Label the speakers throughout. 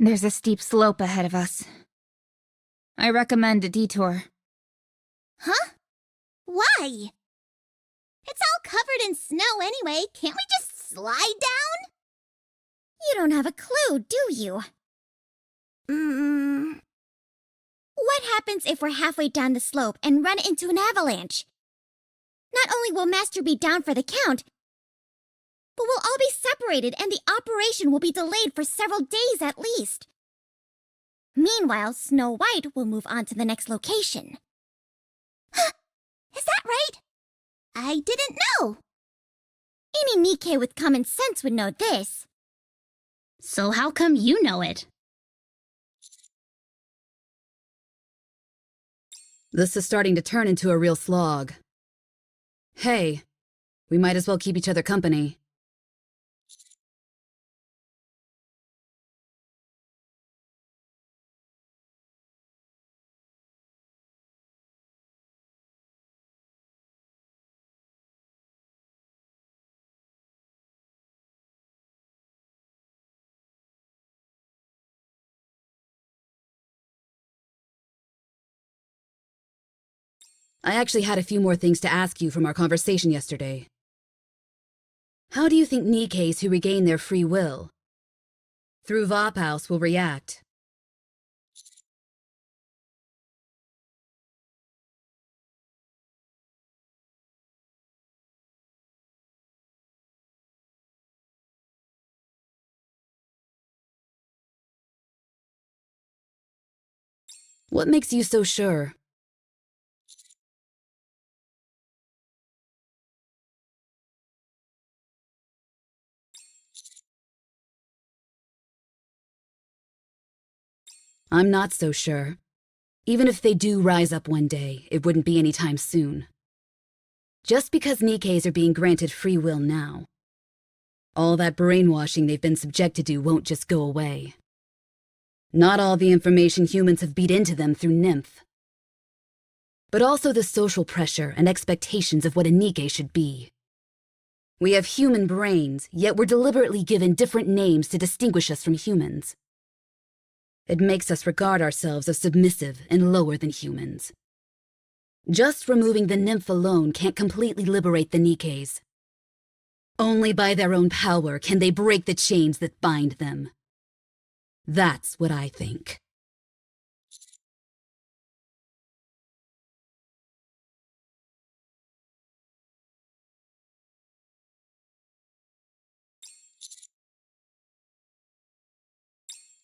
Speaker 1: There's a steep slope ahead of us. I recommend a detour.
Speaker 2: Huh? Why? It's all covered in snow anyway. Can't we just slide down? You don't have a clue, do you? What happens if we're halfway down the slope and run into an avalanche? Not only will Master be down for the count, but we'll all be separated and the operation will be delayed for several days at least. Meanwhile, Snow White will move on to the next location. Is that right? I didn't know. Any NIKKE with common sense would know this.
Speaker 3: So how come you know it?
Speaker 4: This is starting to turn into a real slog. Hey, we might as well keep each other company. I actually had a few more things to ask you from our conversation yesterday. How do you think NIKKEs who regain their free will through Vophouse will react? What makes you so sure? I'm not so sure. Even if they do rise up one day, it wouldn't be anytime soon. Just because NIKKEs are being granted free will now, all that brainwashing they've been subjected to won't just go away. Not all the information humans have beat into them through Nymph, but also the social pressure and expectations of what a NIKKE should be. We have human brains, yet we're deliberately given different names to distinguish us from humans. It makes us regard ourselves as submissive and lower than humans. Just removing the Nymph alone can't completely liberate the NIKKEs. Only by their own power can they break the chains that bind them. That's what I think.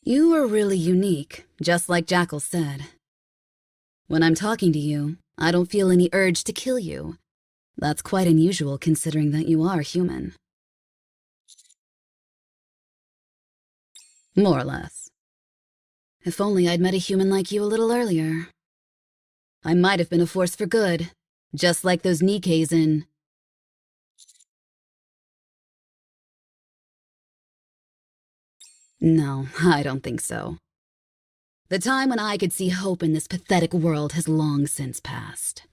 Speaker 4: You are really unique, just like Jackal said. When I'm talking to you, I don't feel any urge to kill you. That's quite unusual considering that you are human. More or less. If only I'd met a human like you a little earlier. I might have been a force for good, just like those NIKKEs in... No, I don't think so. The time when I could see hope in this pathetic world has long since passed.